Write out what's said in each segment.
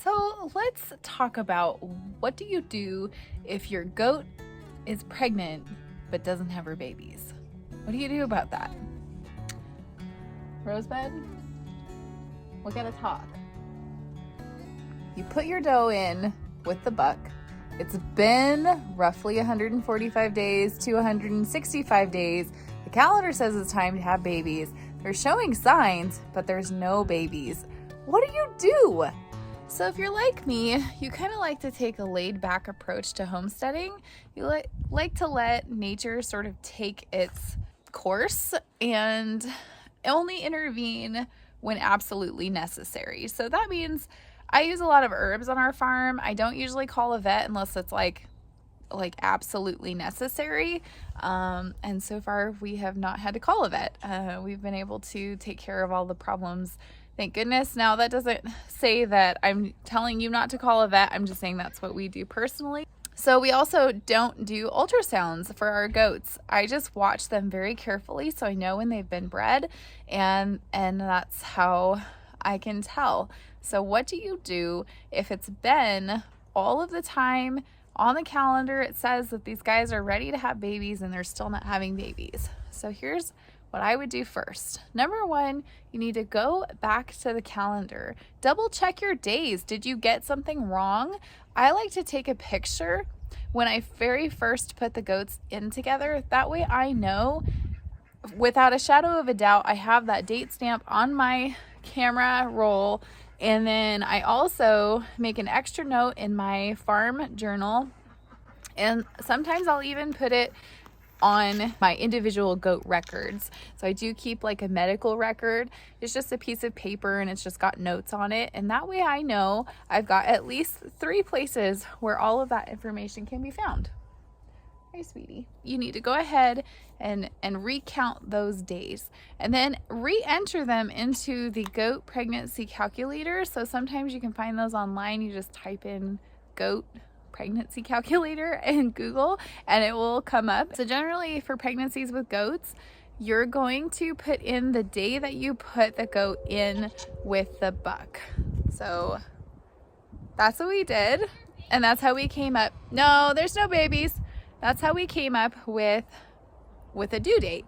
So let's talk about what do you do if your goat is pregnant but doesn't have her babies? What do you do about that? Rosebud, we gotta talk. You put your doe in with the buck. It's been roughly 145 days to 165 days. The calendar says it's time to have babies. They're showing signs, but there's no babies. What do you do? So if you're like me, you kind of like to take a laid back approach to homesteading. You like to let nature sort of take its course and only intervene when absolutely necessary. So that means I use a lot of herbs on our farm. I don't usually call a vet unless it's like absolutely necessary. And so far we have not had to call a vet. We've been able to take care of all the problems. Thank goodness. Now that doesn't say that I'm telling you not to call a vet. I'm just saying that's what we do personally. So we also don't do ultrasounds for our goats. I just watch them very carefully so I know when they've been bred, and that's how I can tell. So what do you do if it's been all of the time on the calendar it says that these guys are ready to have babies and they're still not having babies? So here's what I would do first. Number one, you need to go back to the calendar. Double check your days. Did you get something wrong? I like to take a picture when I very first put the goats in together. That way I know without a shadow of a doubt I have that date stamp on my camera roll. And then I also make an extra note in my farm journal. And sometimes I'll even put it on my individual goat records. So I do keep like a medical record. It's just a piece of paper and it's just got notes on it. And that way I know I've got at least 3 places where all of that information can be found. Hey, sweetie. You need to go ahead and recount those days and then re-enter them into the goat pregnancy calculator. So sometimes you can find those online. You just type in goat pregnancy calculator in Google and it will come up. So generally for pregnancies with goats, you're going to put in the day that you put the goat in with the buck. So that's what we did. And that's how we came up. No, there's no babies. That's how we came up with a due date.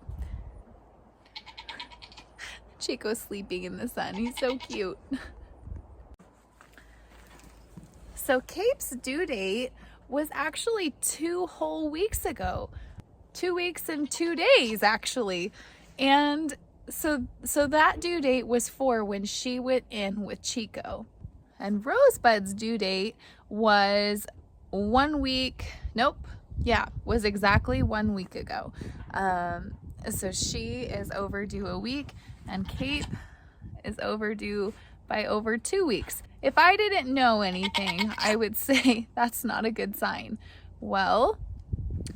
Chico's sleeping in the sun. He's so cute. So Cape's due date was actually 2 whole weeks ago. 2 weeks and 2 days, actually. And so that due date was for when she went in with Chico. And Rosebud's due date was 1 week, was exactly 1 week ago. So she is overdue a week and Cape is overdue by over 2 weeks. If I didn't know anything, I would say that's not a good sign. Well,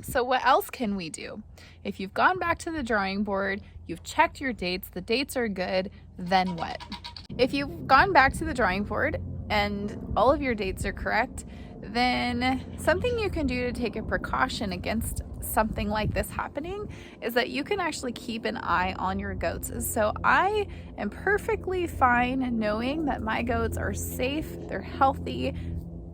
so what else can we do? If you've gone back to the drawing board, you've checked your dates, the dates are good, then what? If you've gone back to the drawing board and all of your dates are correct, then something you can do to take a precaution against something like this happening is that you can actually keep an eye on your goats. So I am perfectly fine knowing that my goats are safe, they're healthy,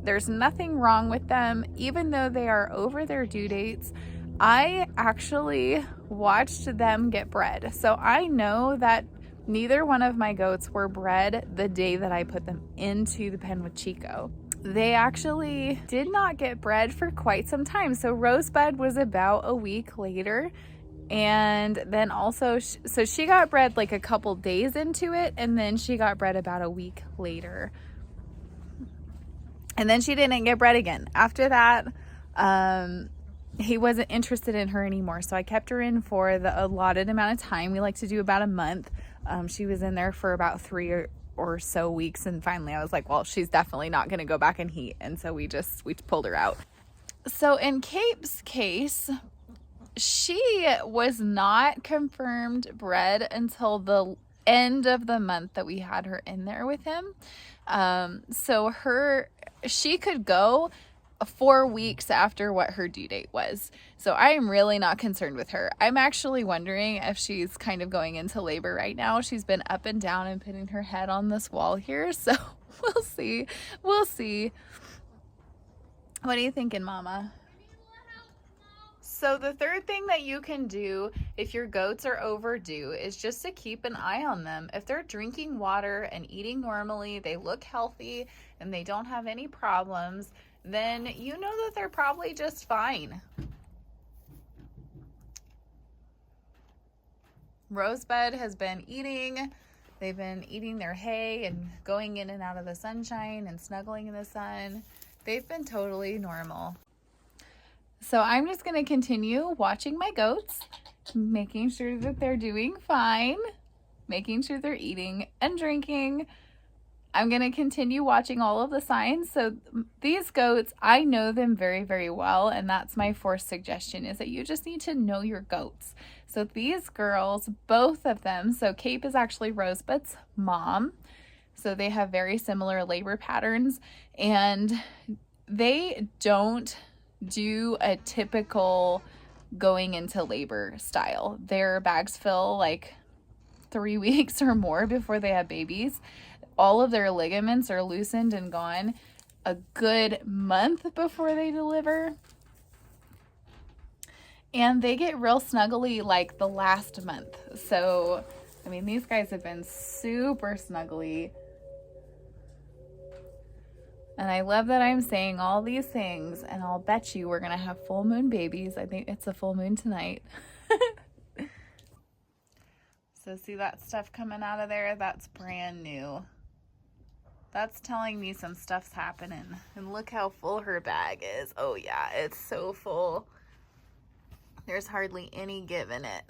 there's nothing wrong with them, even though they are over their due dates. I actually watched them get bred. So I know that neither one of my goats were bred the day that I put them into the pen with Chico. They actually did not get bred for quite some time. So Rosebud was about a week later. And then also, so she got bred like a couple days into it. And then she got bred about a week later. And then she didn't get bred again. After that, he wasn't interested in her anymore. So I kept her in for the allotted amount of time. We like to do about a month. She was in there for about 3 or so weeks, and finally I was like, well, she's definitely not going to go back in heat, and so we pulled her out. So in Cape's case, she was not confirmed bred until the end of the month that we had her in there with him. So she could go 4 weeks after what her due date was. So I am really not concerned with her. I'm actually wondering if she's kind of going into labor right now. She's been up and down and putting her head on this wall here. So We'll see. We'll see. What are you thinking, Mama? So the third thing that you can do if your goats are overdue is just to keep an eye on them. If they're drinking water and eating normally, they look healthy, and they don't have any problems, then you know that they're probably just fine. Rosebud has been eating. They've been eating their hay and going in and out of the sunshine and snuggling in the sun. They've been totally normal. So I'm just going to continue watching my goats, making sure that they're doing fine, making sure they're eating and drinking. I'm going to continue watching all of the signs. So these goats, I know them very, very well. And that's my fourth suggestion, is that you just need to know your goats. So these girls, both of them, so Cape is actually Rosebud's mom. So they have very similar labor patterns, and they don't do a typical going into labor style. Their bags fill like 3 weeks or more before they have babies. All of their ligaments are loosened and gone a good month before they deliver. And they get real snuggly like the last month. So, I mean, these guys have been super snuggly. And I love that I'm saying all these things, and I'll bet you we're going to have full moon babies. I think it's a full moon tonight. So see that stuff coming out of there? That's brand new. That's telling me some stuff's happening. And look how full her bag is. Oh yeah, it's so full. There's hardly any give in it.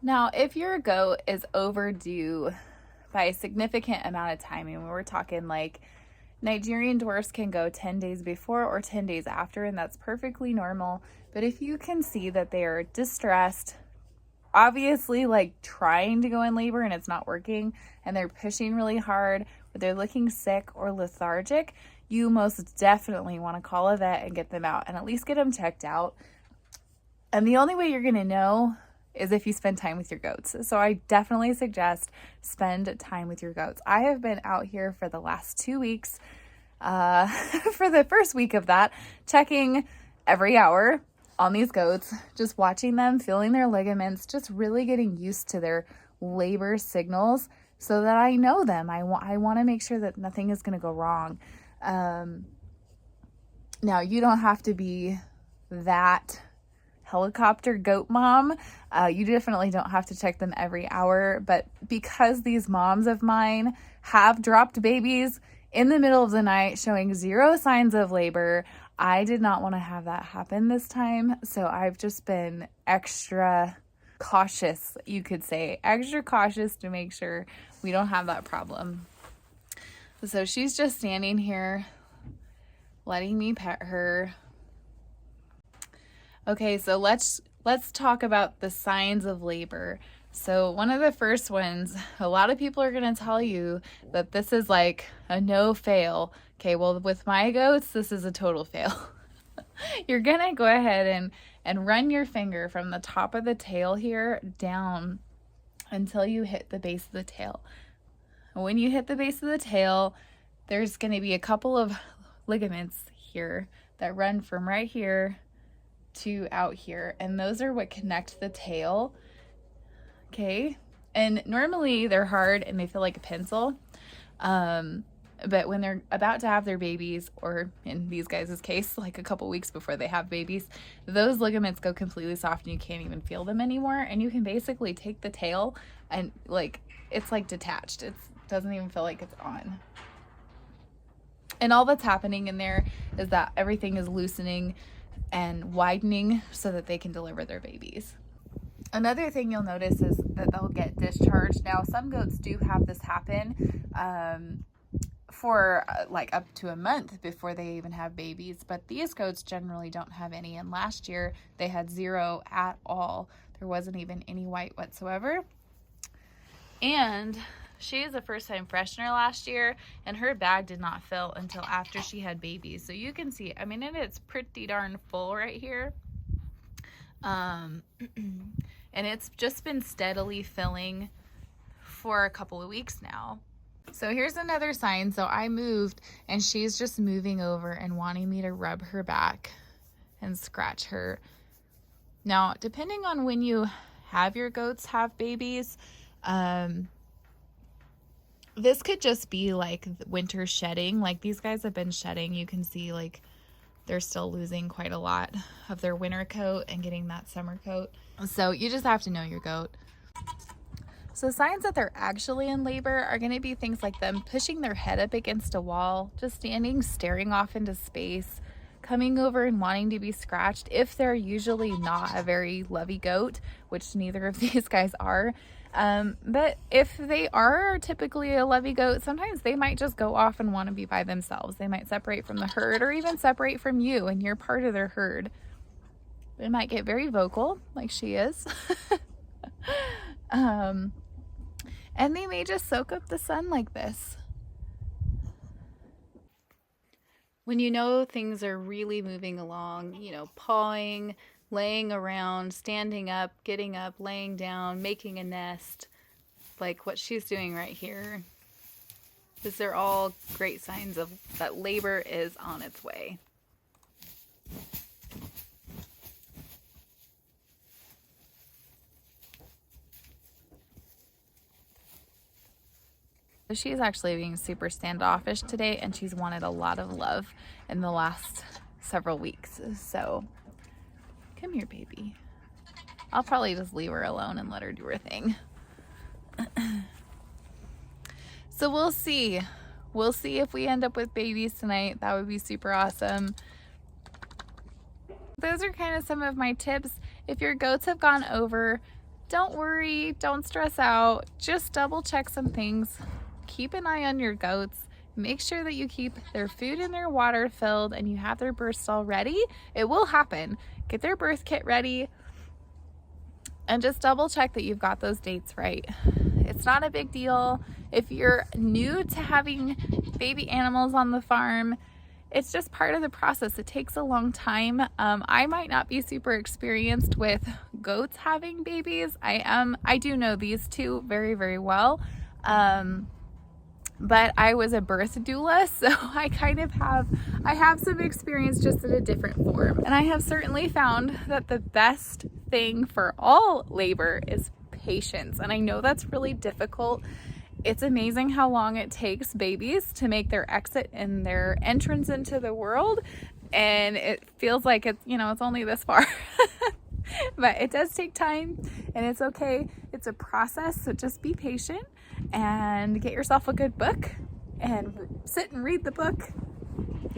Now, if your goat is overdue by a significant amount of time, and we're talking like Nigerian dwarfs can go 10 days before or 10 days after, and that's perfectly normal. But if you can see that they are distressed, obviously like trying to go in labor and it's not working, and they're pushing really hard, but they're looking sick or lethargic, you most definitely want to call a vet and get them out, and at least get them checked out. And the only way you're going to know is if you spend time with your goats. So I definitely suggest spend time with your goats. I have been out here for the last 2 weeks, for the first week of that, checking every hour on these goats, just watching them, feeling their ligaments, just really getting used to their labor signals so that I know them. I want to make sure that nothing is going to go wrong. Now, you don't have to be that helicopter goat mom. You definitely don't have to check them every hour, but because these moms of mine have dropped babies in the middle of the night showing 0 signs of labor, I did not want to have that happen this time. So I've just been extra cautious, you could say, extra cautious to make sure we don't have that problem. So she's just standing here letting me pet her. Okay, so let's talk about the signs of labor. So one of the first ones, a lot of people are going to tell you that this is like a no fail. Okay, well, with my goats, this is a total fail. You're going to go ahead and run your finger from the top of the tail here down until you hit the base of the tail. When you hit the base of the tail, there's going to be a couple of ligaments here that run from right here to out here, and those are what connect the tail. Okay, and normally they're hard and they feel like a pencil, but when they're about to have their babies, or in these guys' case, like a couple weeks before they have babies, those ligaments go completely soft and you can't even feel them anymore, and you can basically take the tail and like it's like detached. It doesn't even feel like it's on. And all that's happening in there is that everything is loosening and widening so that they can deliver their babies. Another thing you'll notice is that they'll get discharged. Now, some goats do have this happen for like up to a month before they even have babies, but these goats generally don't have any. And last year they had 0 at all. There wasn't even any white whatsoever. And she is a first-time freshener last year, and her bag did not fill until after she had babies. So you can see, I mean, it's pretty darn full right here. And it's just been steadily filling for a couple of weeks now. So here's another sign. So I moved and she's just moving over and wanting me to rub her back and scratch her. Now, depending on when you have your goats have babies, this could just be like winter shedding. Like these guys have been shedding. You can see like they're still losing quite a lot of their winter coat and getting that summer coat. So you just have to know your goat. So signs that they're actually in labor are going to be things like them pushing their head up against a wall, just standing, staring off into space, coming over and wanting to be scratched if they're usually not a very lovey goat, which neither of these guys are. But if they are typically a lovey goat, sometimes they might just go off and want to be by themselves. They might separate from the herd or even separate from you and you're part of their herd. They might get very vocal like she is. And they may just soak up the sun like this. When you know things are really moving along, you know, pawing, laying around, standing up, getting up, laying down, making a nest, like what she's doing right here. These are all great signs of that labor is on its way. She's actually being super standoffish today, and she's wanted a lot of love in the last several weeks. So come here, baby. I'll probably just leave her alone and let her do her thing. So we'll see. We'll see if we end up with babies tonight. That would be super awesome. Those are kind of some of my tips. If your goats have gone over, don't worry, don't stress out. Just double check some things. Keep an eye on your goats. Make sure that you keep their food and their water filled and you have their birth stall ready. It will happen. Get their birth kit ready and just double check that you've got those dates right. It's not a big deal. If you're new to having baby animals on the farm, it's just part of the process. It takes a long time. I might not be super experienced with goats having babies. I do know these two very, very well. But I was a birth doula, so I have some experience just in a different form. And I have certainly found that the best thing for all labor is patience. And I know that's really difficult. It's amazing how long it takes babies to make their exit and their entrance into the world. And it feels like it's only this far. But it does take time and it's okay. It's a process, so just be patient and get yourself a good book and sit and read the book.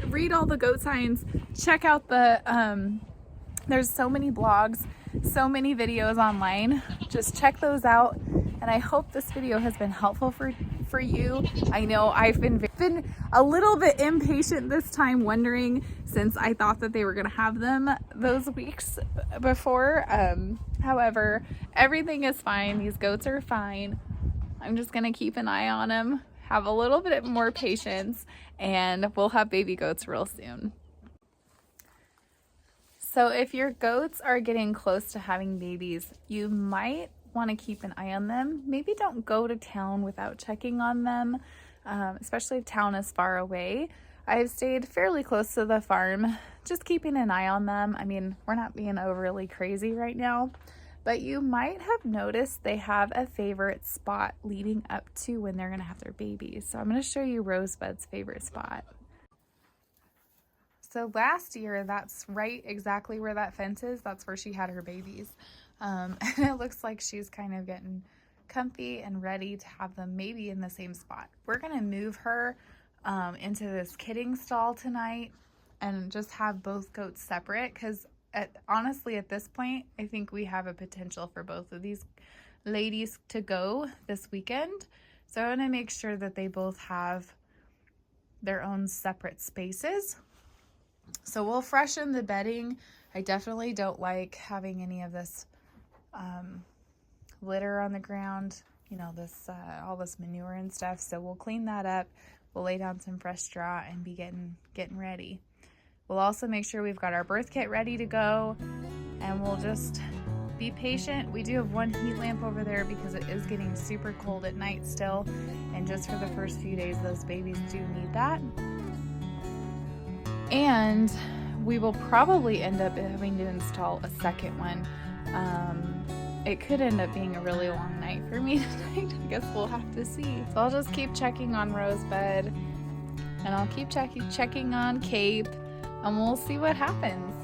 Read all the goat signs. Check out there's so many blogs, so many videos online. Just check those out. And I hope this video has been helpful for you. I know I've been a little bit impatient this time, wondering, since I thought that they were gonna have them those weeks before. However, everything is fine. These goats are fine. I'm just gonna keep an eye on them, have a little bit more patience, and we'll have baby goats real soon. So if your goats are getting close to having babies, you might want to keep an eye on them. Maybe don't go to town without checking on them, especially if town is far away. I've stayed fairly close to the farm, just keeping an eye on them. I mean, we're not being overly crazy right now, but you might have noticed they have a favorite spot leading up to when they're going to have their babies. So I'm going to show you Rosebud's favorite spot. So last year, that's right exactly where that fence is. That's where she had her babies. And it looks like she's kind of getting comfy and ready to have them maybe in the same spot. We're going to move her into this kidding stall tonight and just have both goats separate, because honestly at this point I think we have a potential for both of these ladies to go this weekend. So I want to make sure that they both have their own separate spaces. So we'll freshen the bedding. I definitely don't like having any of this litter on the ground, this all this manure and stuff. So we'll clean that up. We'll lay down some fresh straw and be getting ready. We'll also make sure we've got our birth kit ready to go, and we'll just be patient. We do have one heat lamp over there because it is getting super cold at night still, and just for the first few days those babies do need that. And we will probably end up having to install a second one. It could end up being a really long night for me tonight. I guess we'll have to see. So I'll just keep checking on Rosebud, and I'll keep checking on Cape, and we'll see what happens.